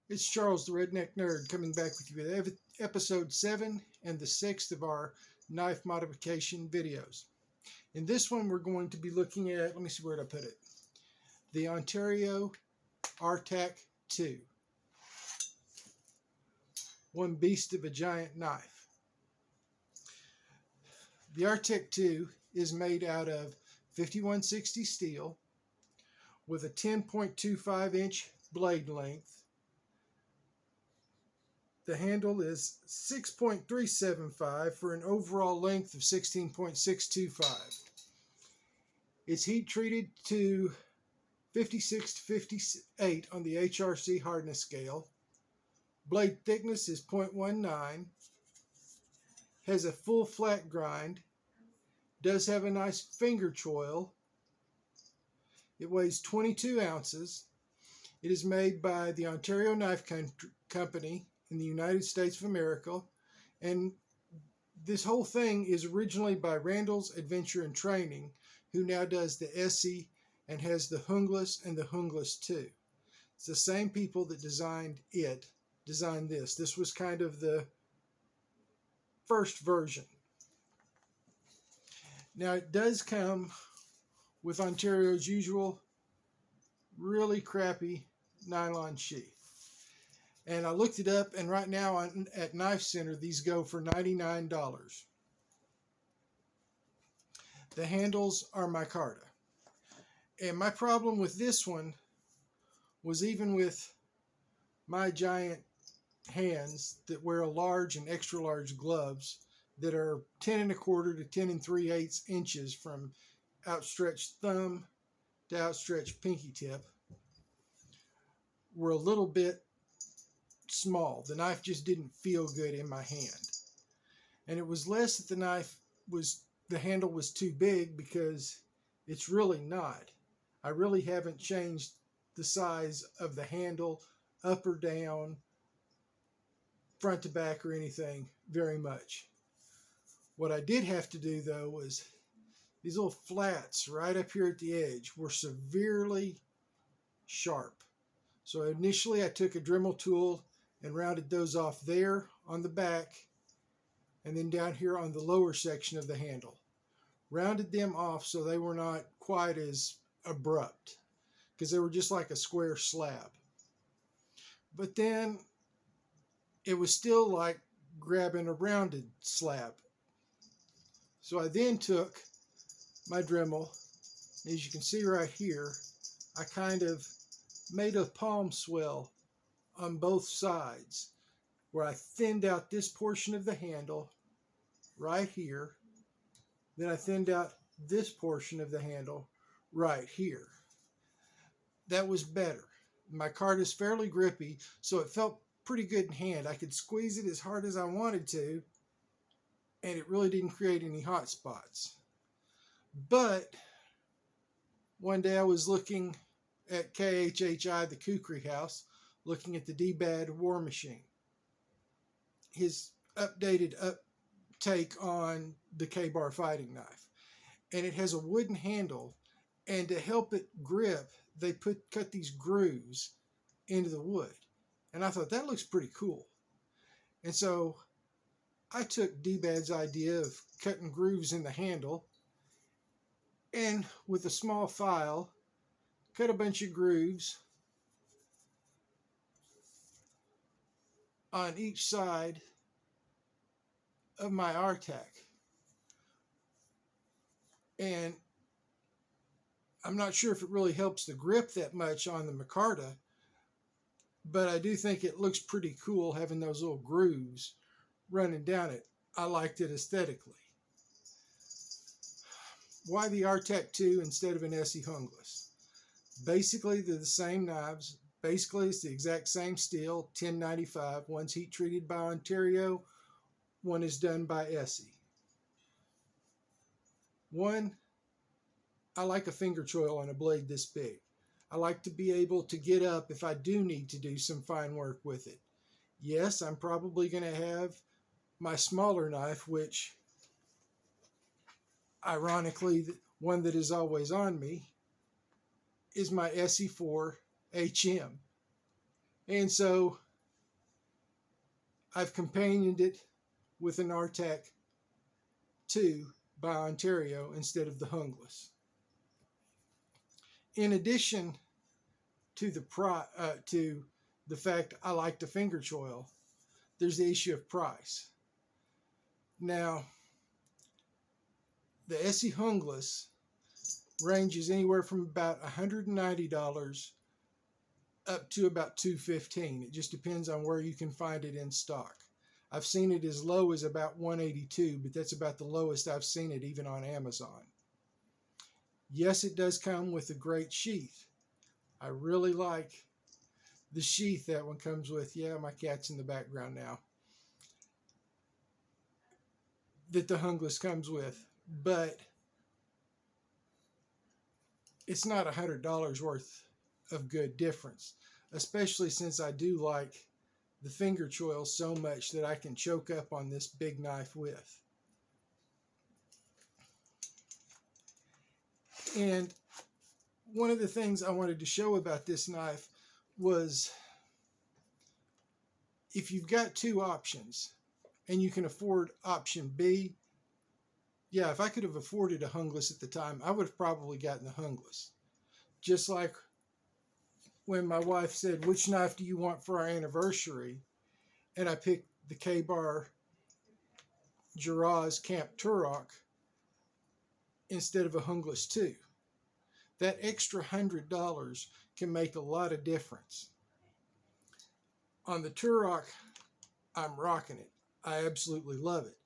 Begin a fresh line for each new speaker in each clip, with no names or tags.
It's Charles the Redneck Nerd coming back with you with episode 7 and the 6th of our knife modification videos. In this one, we're going to be looking at, let me see where to put it, the Ontario RTAK 2. One beast of a giant knife. The RTAK 2 is made out of 5160 steel with a 10.25 inch blade length. The handle is 6.375 for an overall length of 16.625. It's heat treated to 56 to 58 on the HRC hardness scale. Blade thickness is 0.19. Has a full flat grind. Does have a nice finger choil. It weighs 22 ounces. It is made by the Ontario Knife Company in the United States of America, and this whole thing is originally by Randall's Adventure and Training, who now does the Essie and has the Hungless and the Hungless 2. It's the same people that designed this. This was kind of the first version. Now it does come with Ontario's usual really crappy nylon sheath. And I looked it up, and right now at Knife Center, these go for $99. The handles are micarta. And my problem with this one was, even with my giant hands that wear large and extra large gloves that are 10 1/4 to 10 3/8 inches from outstretched thumb to outstretched pinky tip, were a little bit small. The knife just didn't feel good in my hand. And it was less that the handle was too big, because it's really not. I really haven't changed the size of the handle up or down, front to back, or anything very much. What I did have to do, though, was these little flats right up here at the edge were severely sharp. So initially I took a Dremel tool and rounded those off there on the back, and then down here on the lower section of the handle. Rounded them off so they were not quite as abrupt, because they were just like a square slab. But then it was still like grabbing a rounded slab. So I then took my Dremel, as you can see right here, I kind of made a palm swell on both sides, where I thinned out this portion of the handle right here. Then I thinned out this portion of the handle right here. That was better. My card is fairly grippy, so it felt pretty good in hand. I could squeeze it as hard as I wanted to, and it really didn't create any hot spots. But one day I was looking at KHHI, the Kukri House, looking at the D-Bad War Machine, his updated take on the K-Bar fighting knife. And it has a wooden handle, and to help it grip, they cut these grooves into the wood. And I thought, that looks pretty cool. And so I took D-Bad's idea of cutting grooves in the handle, and with a small file, cut a bunch of grooves on each side of my RTAK. And I'm not sure if it really helps the grip that much on the micarta, but I do think it looks pretty cool having those little grooves running down it. I liked it aesthetically. Why the RTAK 2 instead of an Essie Hungless? Basically, they're the same knives. Basically, it's the exact same steel, 1095. One's heat treated by Ontario, one is done by Essie. One, I like a finger choil on a blade this big. I like to be able to get up if I do need to do some fine work with it. Yes, I'm probably going to have my smaller knife, which, ironically, one that is always on me, is my SE4 HM. And so I've companioned it with an RTAK 2 by Ontario instead of the hungless. In addition to the fact I like the finger choil, there's the issue of price. Now, the Essie hungless ranges anywhere from about $190 up to about $215. It just depends on where you can find it in stock. I've seen it as low as about $182, but that's about the lowest I've seen it even on Amazon. Yes, it does come with a great sheath. I really like the sheath that one comes with. Yeah, my cat's in the background now. That the hungless comes with, but it's not $100 worth of good difference, especially since I do like the finger choil so much that I can choke up on this big knife with. And one of the things I wanted to show about this knife was if you've got two options and you can afford option B, yeah, if I could have afforded a hungless at the time, I would have probably gotten the hungless. Just like when my wife said, which knife do you want for our anniversary? And I picked the K-Bar Geraz Camp Turok instead of a hungless 2. That extra $100 can make a lot of difference. On the Turok, I'm rocking it. I absolutely love it.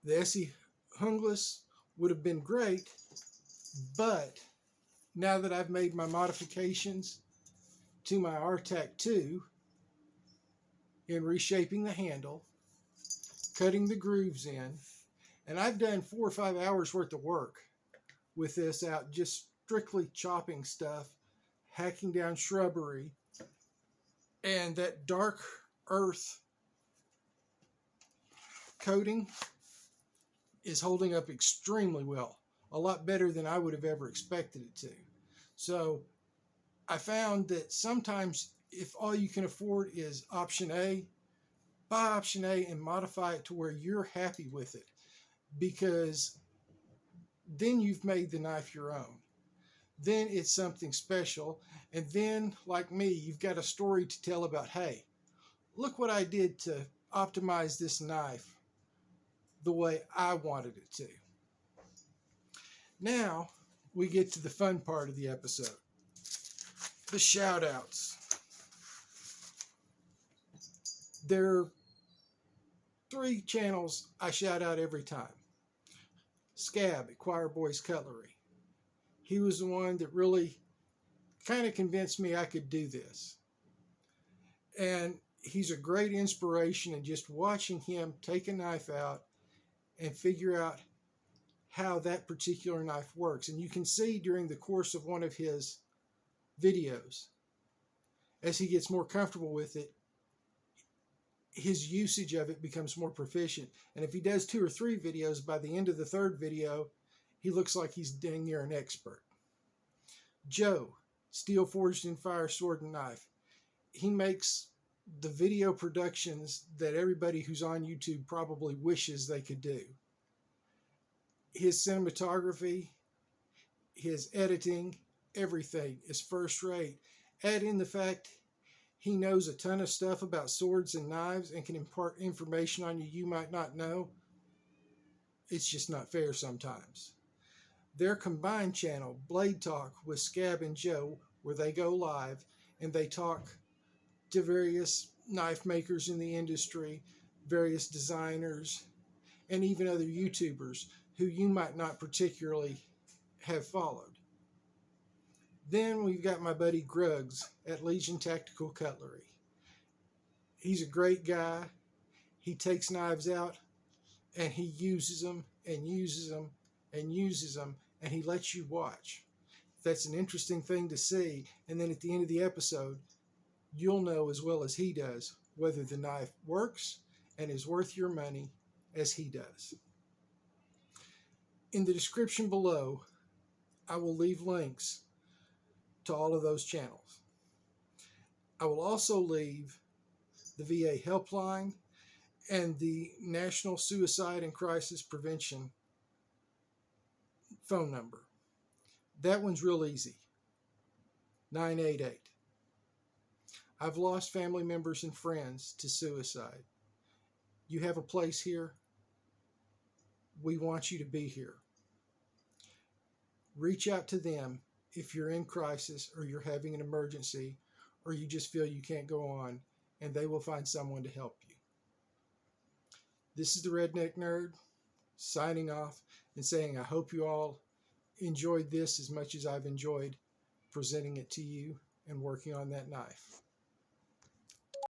The Essie hungless would have been great, but now that I've made my modifications to my RTAK 2 in reshaping the handle, cutting the grooves in, and I've done 4 or 5 hours worth of work with this out, just strictly chopping stuff, hacking down shrubbery, and that dark earth coating is holding up extremely well, a lot better than I would have ever expected it to. So I found that sometimes if all you can afford is option A, buy option A and modify it to where you're happy with it, because then you've made the knife your own. Then it's something special, and then, like me, you've got a story to tell about, hey, look what I did to optimize this knife the way I wanted it to. Now we get to the fun part of the episode, the shout outs. There are 3 channels I shout out every time. Scab at Choir Boys Cutlery. He was the one that really kind of convinced me I could do this. And he's a great inspiration, and just watching him take a knife out and figure out how that particular knife works. And you can see during the course of one of his videos, as he gets more comfortable with it, his usage of it becomes more proficient. And if he does 2 or 3 videos, by the end of the 3rd video, he looks like he's dang near an expert. Joe, Steel Forged in Fire Sword and Knife. He makes the video productions that everybody who's on YouTube probably wishes they could do. His cinematography, his editing, everything is first rate. Add in the fact he knows a ton of stuff about swords and knives and can impart information on you might not know. It's just not fair sometimes. Their combined channel, Blade Talk with Scab and Joe, where they go live and they talk to various knife makers in the industry, various designers, and even other YouTubers who you might not particularly have followed. Then we've got my buddy Gruggs at Legion Tactical Cutlery. He's a great guy. He takes knives out and he uses them and uses them and uses them, and he lets you watch. That's an interesting thing to see. And then at the end of the episode, you'll know as well as he does whether the knife works and is worth your money as he does. In the description below, I will leave links to all of those channels. I I will also leave the VA helpline and the National Suicide and Crisis Prevention phone number. That one's real easy. 988. I've lost family members and friends to suicide. You have a place here. We want you to be here. Reach out to them if you're in crisis or you're having an emergency or you just feel you can't go on, and they will find someone to help you. This is the Redneck Nerd signing off and saying I hope you all enjoyed this as much as I've enjoyed presenting it to you and working on that knife.